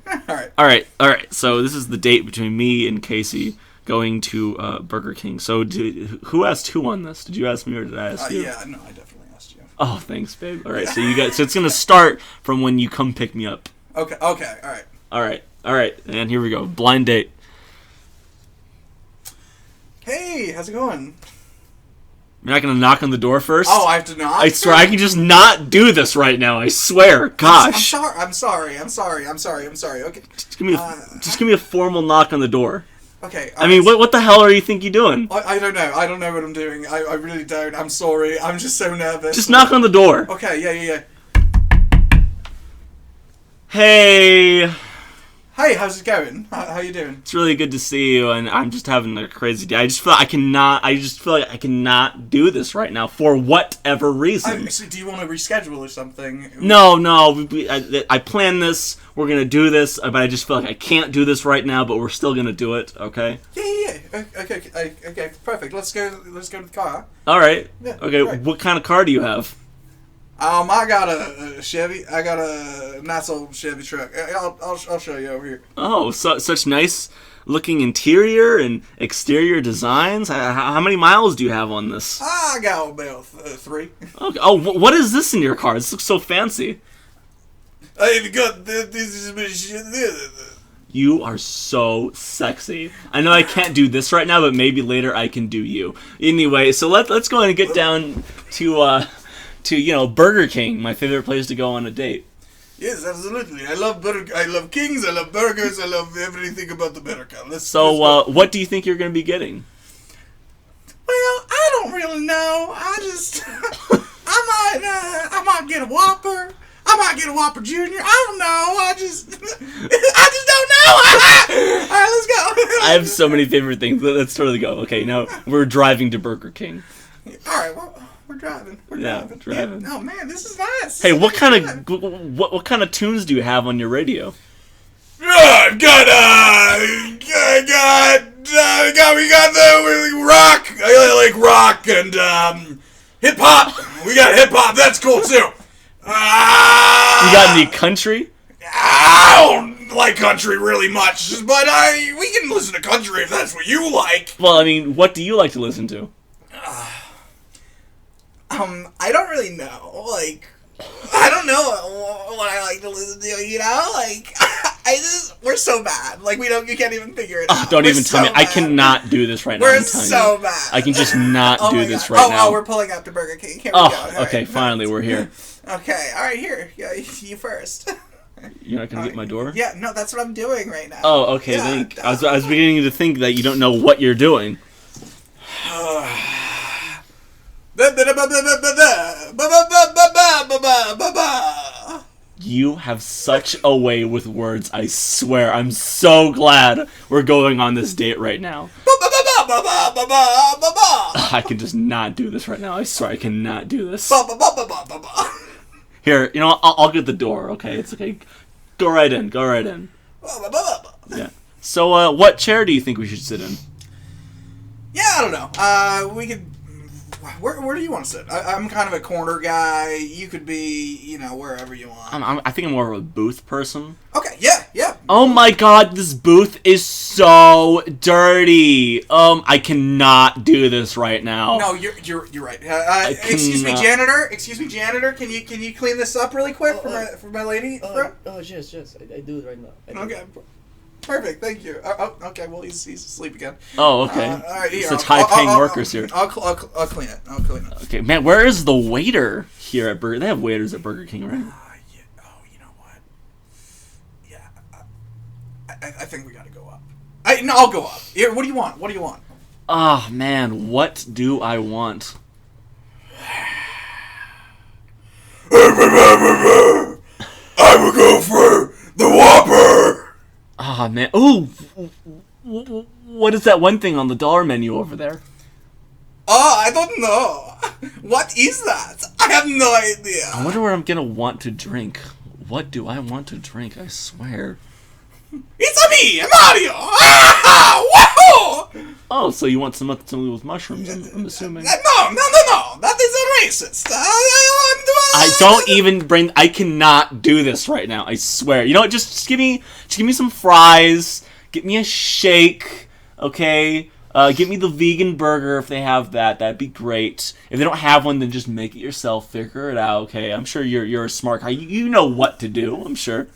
All right. So this is the date between me and Casey going to Burger King. So who asked who on this? Did you ask me or did I ask you? Yeah, no, I definitely asked you. Oh, thanks, babe. All right, so it's going to start from when you come pick me up. Okay, all right. All right, and here we go. Blind date. Hey, how's it going? You're not going to knock on the door first? Oh, I have to knock? I swear, I can just not do this right now. I swear. Gosh. I'm sorry. Okay. Just give me a formal knock on the door. Okay. I mean, what the hell are you think you're doing? I don't know. I don't know what I'm doing. I really don't. I'm sorry. I'm just so nervous. Just knock on the door. Okay, yeah. Hey. Hey, how's it going? How you doing? It's really good to see you, and I'm just having a crazy day. I just feel like I cannot do this right now for whatever reason. So do you want to reschedule or something? No. I planned this. We're gonna do this, but I just feel like I can't do this right now. But we're still gonna do it. Okay? Yeah. Okay. Perfect. Let's go to the car. All right. Yeah, okay. right. What kind of car do you have? I got a Chevy. I got a nice old Chevy truck. I'll show you over here. Oh, such nice looking interior and exterior designs. How many miles do you have on this? I got about 3. Okay. Oh, what is this in your car? This looks so fancy. I got this. You are so sexy. I know I can't do this right now, but maybe later I can do you. Anyway, so let's go ahead and get down to Burger King, my favorite place to go on a date. Yes, absolutely. I love Kings. I love burgers. I love everything about the burger. What do you think you're going to be getting? Well, I don't really know. I might get a Whopper. I might get a Whopper Junior. I don't know. I just don't know. All right, let's go. I have so many favorite things. Let's totally go. Okay, now we're driving to Burger King. All right, well, we're driving. Driving. Yeah. Oh man, this is nice. Hey, what kind of tunes do you have on your radio? We got the rock. I like rock and hip hop. We got hip hop. That's cool too. You got any country? I don't like country really much, but we can listen to country if that's what you like. Well, I mean, what do you like to listen to? I don't really know. Like, I don't know what I like to listen to. You know, like, we're so bad. Like, you can't even figure it out. Don't even tell me. I cannot do this right now. We're so bad. I can just not do this right now. Oh, we're pulling up to Burger King. Here we go. Okay, finally, we're here. Okay, all right, here. Yeah, you first. You're not gonna get my door? Yeah, no, that's what I'm doing right now. Oh, okay. Yeah, I was beginning to think that you don't know what you're doing. You have such a way with words, I swear. I'm so glad we're going on this date right now. I can just not do this right now. I swear I cannot do this. Here, I'll get the door, okay? It's okay. Go right in. Yeah. So, what chair do you think we should sit in? Yeah, I don't know. We could... Where do you want to sit? I'm kind of a corner guy. You could be, wherever you want. I think I'm more of a booth person. Okay, yeah. Oh my god, this booth is so dirty. I cannot do this right now. No, you're right. Excuse me, janitor. Can you clean this up really quick for my lady? Yes. I do it right now. Okay. Perfect, thank you. Okay, well, he's asleep again. Oh, okay. All right, here. Such high-paying workers here. I'll clean it. Okay, man, where is the waiter here at Burger? They have waiters at Burger King, right? Yeah. Oh, you know what? Yeah. I think we gotta go up. No, I'll go up. Here, what do you want? Oh, man, what do I want? I would go for the Whopper! Oh, man. Ooh, what is that one thing on the dollar menu over there? Oh, I don't know. What is that? I have no idea. I wonder what I'm gonna want to drink. What do I want to drink? I swear. It's me, Mario! Ah, woohoo! Oh, so you want something with mushrooms, I'm assuming. No. That is a racist. I don't even bring... I cannot do this right now, I swear. You know what, just give me some fries, get me a shake, okay? Get me the vegan burger if they have that. That'd be great. If they don't have one, then just make it yourself. Figure it out, okay? I'm sure you're a smart guy. You know what to do, I'm sure.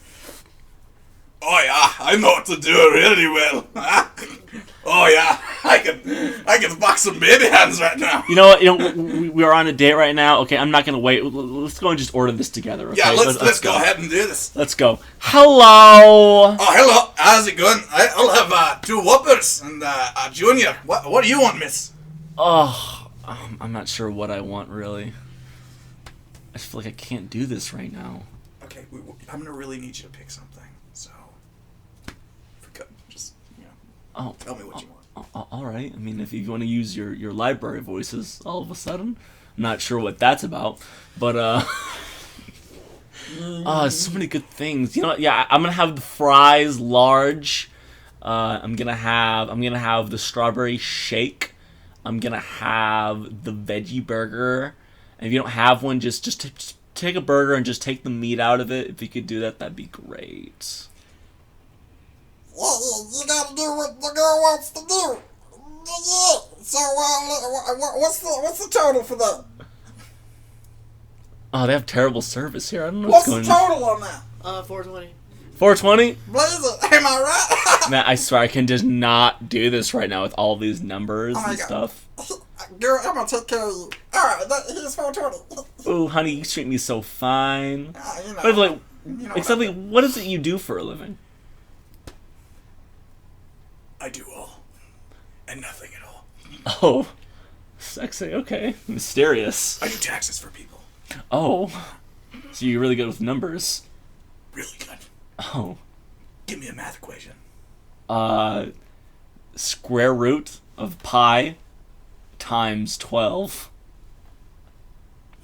Oh yeah, I know what to do really well. Oh yeah, I can box some baby hands right now. You know what? We are on a date right now. Okay, I'm not gonna wait. Let's go and just order this together. Okay? Yeah, let's go ahead and do this. Let's go. Hello. Oh, hello. How's it going? I'll have 2 Whoppers and a Junior. What do you want, miss? Oh, I'm not sure what I want really. I feel like I can't do this right now. Okay, I'm gonna really need you to pick something. So, just tell me what you want. All right. I mean, if you want to use your library voices, all of a sudden, I'm not sure what that's about, but so many good things. You know, yeah, I'm gonna have the fries large. I'm gonna have the strawberry shake. I'm gonna have the veggie burger. And if you don't have one, just take a burger and just take the meat out of it. If you could do that, that'd be great. Yeah, you gotta do what the girl wants to do. Yeah. So, what's the total for that? Oh, they have terrible service here. I don't know What's what's the going on. total on that? 420. 420? Blaze it, am I right? Man, I swear I can just not do this right now with all these numbers Oh my and God. stuff. Girl, I'm gonna take care of you. Alright, here's 420. Ooh, honey, you treat me so fine. You know, But like, you know exactly, what is it you do for a living? I do all and nothing at all. Oh, sexy. Okay, mysterious. I do taxes for people. Oh, so you're really good with numbers. Really good. Oh, Give me a math equation. square root of pi times 12.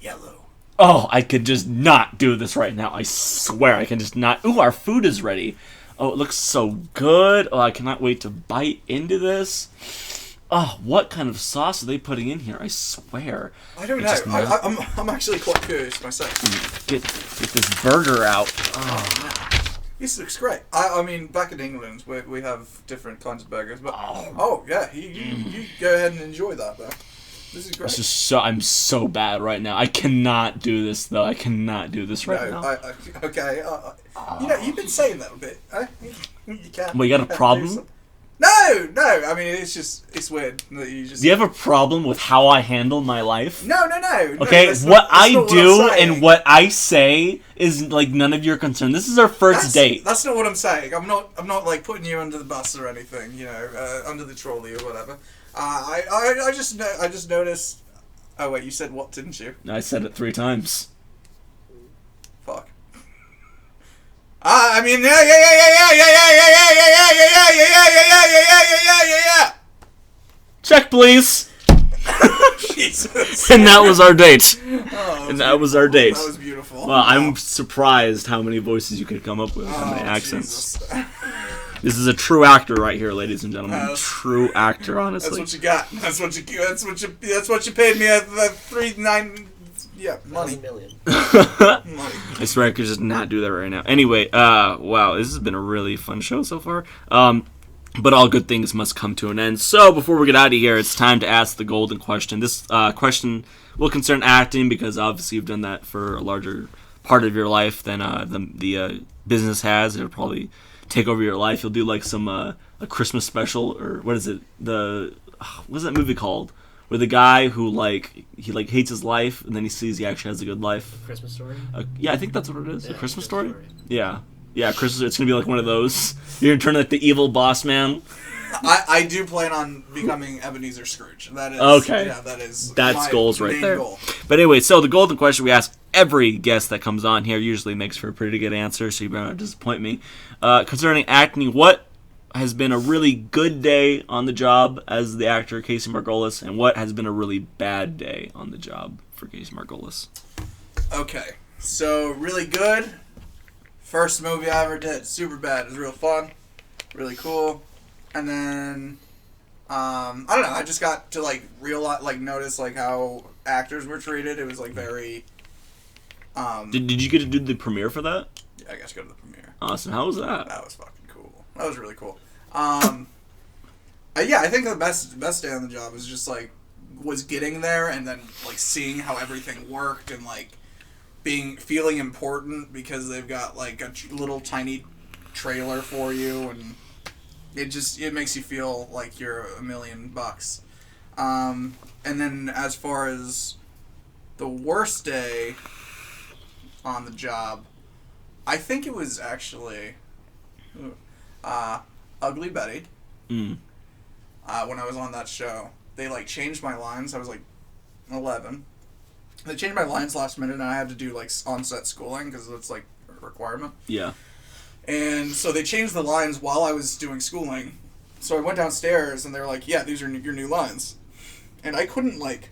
Yellow. Oh, I could just not do this right now. I swear I can just not. Ooh, our food is ready. Oh, it looks so good. Oh, I cannot wait to bite into this. Oh, what kind of sauce are they putting in here? I swear. I don't It's know. just I'm actually quite curious myself. Get this burger out. Oh. This looks great. I mean, back in England, we have different kinds of burgers, but yeah, you go ahead and enjoy that, though. This is great. This is I'm so bad right now. I cannot do this though. I cannot do this right now. Okay. You've been saying that a bit. You can't. Well, you got a problem? No. I mean, it's weird that you just. Do you have a problem with how I handle my life? No. Okay, that's what not I what do I'm saying. and what I say is like none of your concern. This is our first date. That's not what I'm saying. I'm not like putting you under the bus or anything. Under the trolley or whatever. I just noticed. Oh wait, you said what, didn't you? I said it 3 times. Fuck. I mean, yeah. Check, please. Jesus. And that was our date. That was our date. That was beautiful. Well, I'm surprised how many voices you could come up with, how many accents. Jesus. This is a true actor right here, ladies and gentlemen. That's- True actor, honestly. That's what you got. That's what you paid me at the 3-9. Yeah, money. million. Money. I swear I could just not do that right now. Anyway, wow, this has been a really fun show so far. But all good things must come to an end. So before we get out of here, it's time to ask the golden question. This question will concern acting because obviously you've done that for a larger part of your life than the business has. It'll probably take over your life. You'll do like some a Christmas special, or what is it? What's that movie called? Where the guy who he hates his life and then he sees he actually has a good life. Christmas Story? Yeah, I think that's what it is. Yeah, A Christmas Story. Story? Yeah, Christmas. It's gonna be like one of those. You're gonna turn like the evil boss man. I do plan on becoming Ebenezer Scrooge. That is Okay. Yeah, that's That's goals right main there. goal. But anyway, so the golden question we ask every guest that comes on here usually makes for a pretty good answer, so you better not disappoint me. Concerning acting, what has been a really good day on the job as the actor Casey Margolis, and what has been a really bad day on the job for Casey Margolis? Okay, so really good. First movie I ever did, Superbad. It was real fun, really cool. And then, I don't know, I just got to, like, notice, like, how actors were treated. It was, like, very, Did you get to do the premiere for that? yeah, I got to go to the premiere. Awesome. How was that? That was fucking cool. That was really cool. Yeah, I think the best day on the job was just, like, was getting there and then, like, seeing how everything worked and, like, feeling important because they've got, like, a little tiny trailer for you, and it makes you feel like you're $1 million. And then as far as the worst day on the job, I think it was actually Ugly Betty. When I was on that show, they, like, changed my lines. I was, like, 11. They changed my lines last minute, and I had to do, like, on-set schooling because it's, like, a requirement. Yeah. And so they changed the lines while I was doing schooling. So I went downstairs, and they were like, yeah, these are your new lines. And I couldn't, like,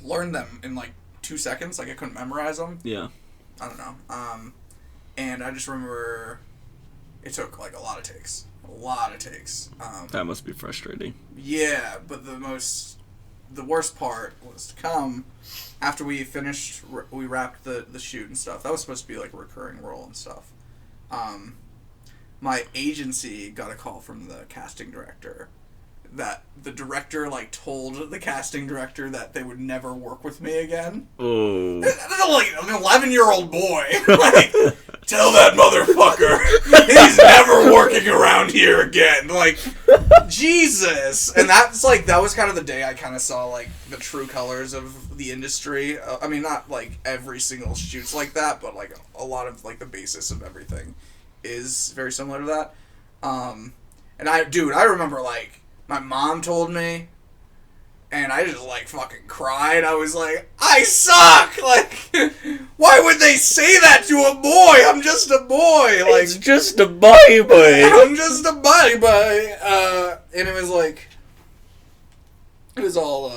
learn them in, like, 2 seconds. Like, I couldn't memorize them. Yeah. I don't know. And I just remember it took, like, a lot of takes. That must be frustrating. Yeah, but the worst part was to come after we finished, we wrapped the shoot and stuff. That was supposed to be, like, a recurring role and stuff. My agency got a call from the casting director that the director, like, told the casting director that they would never work with me again. Oh. Like, an 11-year-old boy. Like, tell that motherfucker he's never working around here again. Like, Jesus. And that's, like, that was kind of the day I kind of saw, like, the true colors of the industry. I mean, not, like, every single shoot's like that, but, like, a lot of, like, the basis of everything is very similar to that. And I remember, like, my mom told me, and I just, like, fucking cried. I was like, I suck! Like, why would they say that to a boy? I'm just a boy. Like, It's just a boy. I'm just a boy. And it was like, it was all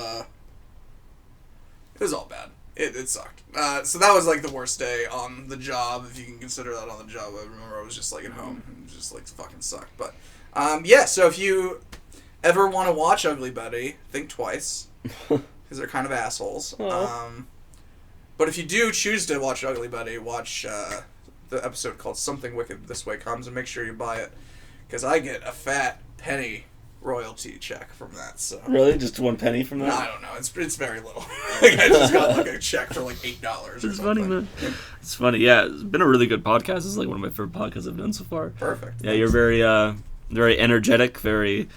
bad. It sucked. So that was, like, the worst day on the job, if you can consider that on the job. I remember I was just, like, at home and just, like, fucking sucked. But, yeah, so if you ever want to watch Ugly Betty, think twice, because they're kind of assholes. But if you do choose to watch Ugly Betty, watch the episode called Something Wicked This Way Comes, and make sure you buy it, because I get a fat penny royalty check from that. So Really? Just 1 penny from that? no, I don't know. It's very little. Like, I just got, like, a check for, like, $8 or It's something. funny, man. It's funny. Yeah, it's been a really good podcast. This is, like, one of my favorite podcasts I've done so far. Perfect. Yeah, you're very energetic, very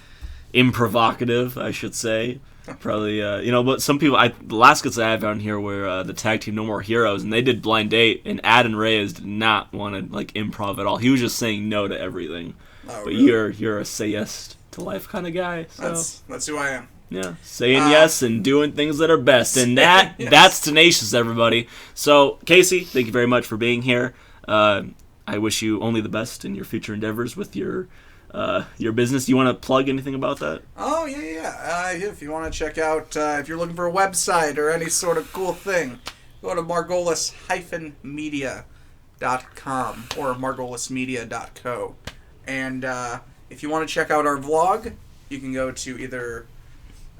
improvocative, I should say. Probably, but some people, the last guys I have on here were the tag team No More Heroes, and they did Blind Date, and Adam Reyes did not want to, like, improv at all. He was just saying no to everything. Oh, But really? you're a say yes to life kind of guy. So That's who I am. yeah, saying yes and doing things that are best, and that's Tenacious, everybody. So Casey, thank you very much for being here. I wish you only the best in your future endeavors with your business. Do you want to plug anything about that? Oh, yeah. If you want to check out, if you're looking for a website or any sort of cool thing, go to margolis-media.com or margolismedia.co. And if you want to check out our vlog, you can go to either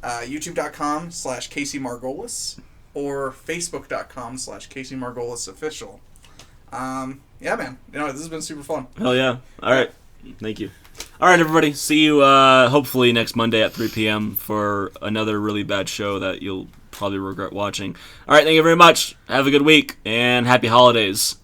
youtube.com/Casey Margolis or facebook.com/Casey Margolis official. Yeah, man. This has been super fun. Hell yeah. All right. Thank you. All right, everybody. See you hopefully next Monday at 3 p.m. for another really bad show that you'll probably regret watching. All right. Thank you very much. Have a good week and happy holidays.